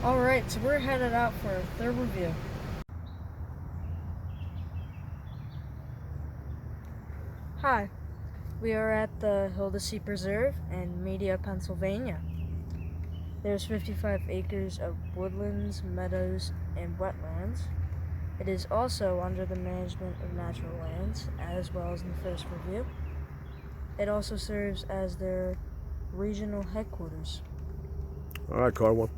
Alright, so we're headed out for a third review. Hi, we are at the Hildacy Preserve in Media, Pennsylvania. There's 55 acres of woodlands, meadows, and wetlands. It is also under the management of natural lands, as well as in the first review. It also serves as their regional headquarters. All right, car one.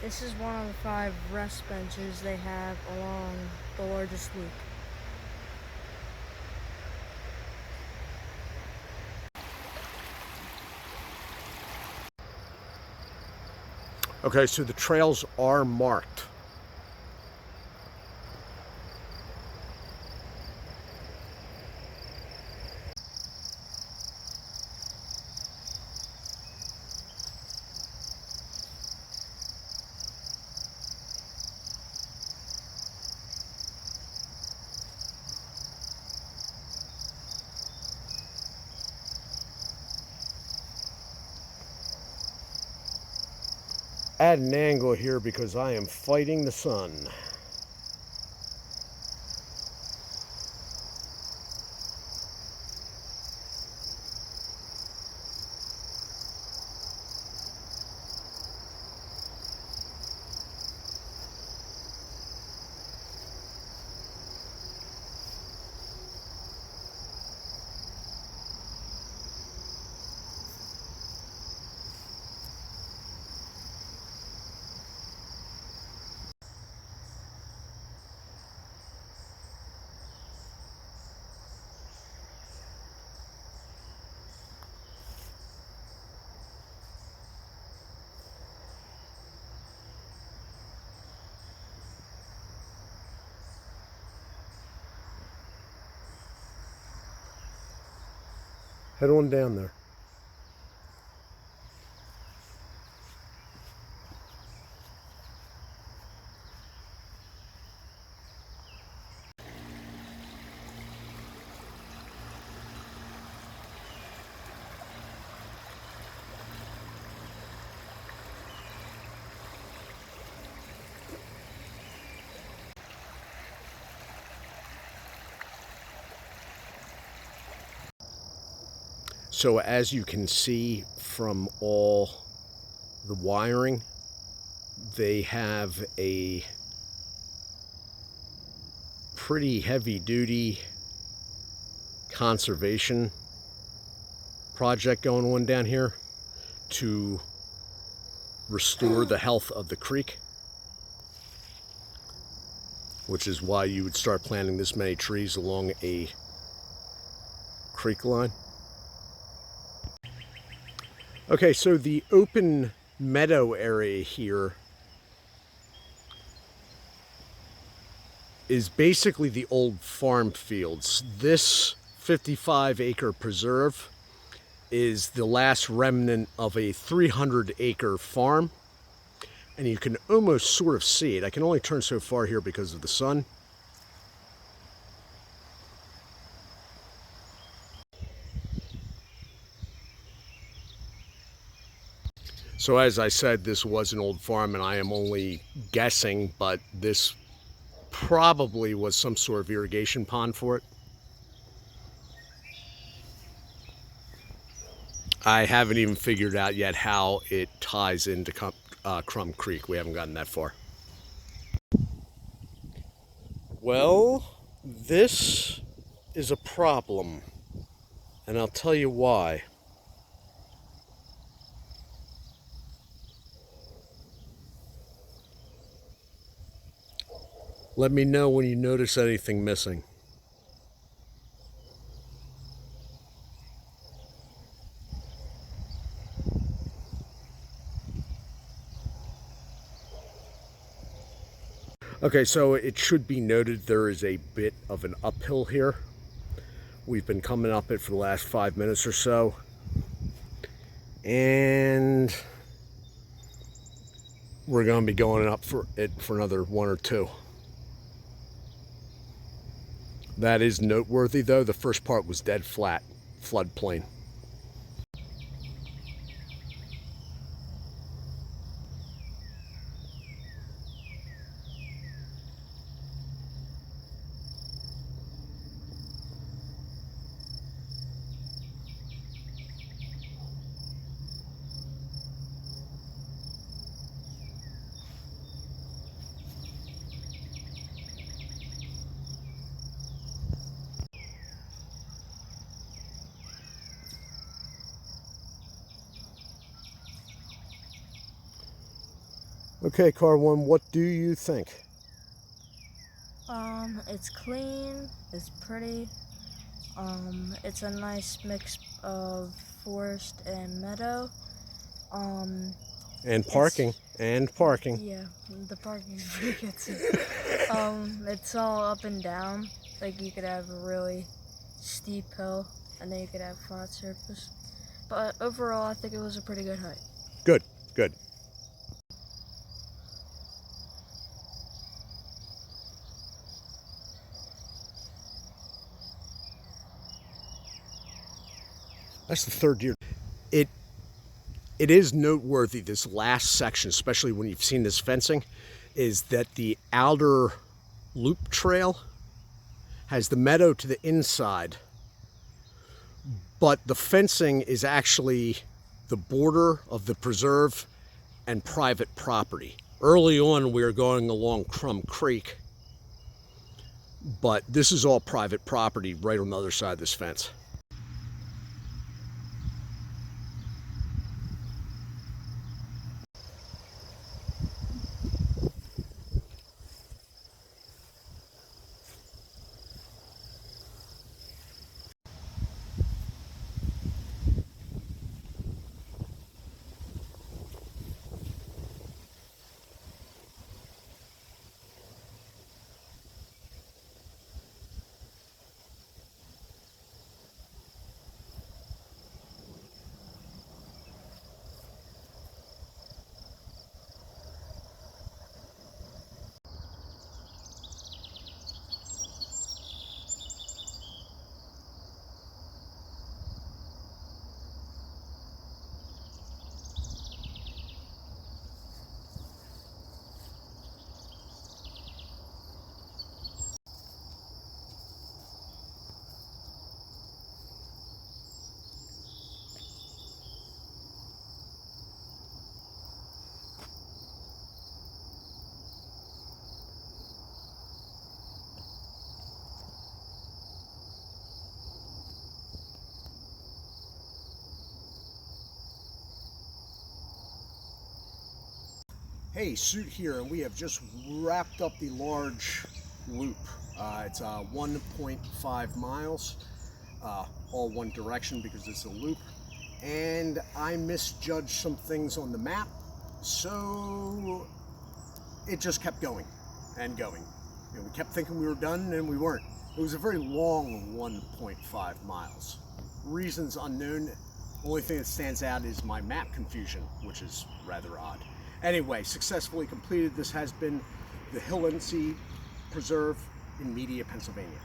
This is one of the 5 rest benches they have along the largest loop. Okay, so the trails are marked. Add an angle here because I am fighting the sun. Head on down there. So as you can see from all the wiring, they have a pretty heavy-duty conservation project going on down here to restore the health of the creek, which is why you would start planting this many trees along a creek line. Okay, so the open meadow area here is basically the old farm fields. This 55-acre preserve is the last remnant of a 300-acre farm, and you can almost sort of see it. I can only turn so far here because of the sun. So as I said, this was an old farm, and I am only guessing, but this probably was some sort of irrigation pond for it. I haven't even figured out yet how it ties into Crum Creek. We haven't gotten that far. Well, this is a problem, and I'll tell you why. Let me know when you notice anything missing. Okay, so it should be noted there is a bit of an uphill here. We've been coming up it for the last 5 minutes or so. And we're going to be going up for it for another 1 or 2. That is noteworthy though. The first part was dead flat, floodplain. Okay, Car One, what do you think? It's clean, it's pretty, it's a nice mix of forest and meadow. And parking. Yeah, the parking is pretty good too. It's all up and down. Like you could have a really steep hill, and then you could have flat surface. But overall, I think it was a pretty good hike. Good, good. That's the third year. It is noteworthy, this last section, especially when you've seen this fencing, is that the outer loop trail has the meadow to the inside, but the fencing is actually the border of the preserve and private property. Early on, we were going along Crum Creek, but this is all private property right on the other side of this fence. Hey, Suit here, and we have just wrapped up the large loop. It's 1.5 miles, all one direction because it's a loop. And I misjudged some things on the map, So it just kept going and going. And we kept thinking we were done, and we weren't. It was a very long 1.5 miles. Reasons unknown. Only thing that stands out is my map confusion, which is rather odd. Anyway, successfully completed. This has been the Hildacy Preserve in Media, Pennsylvania.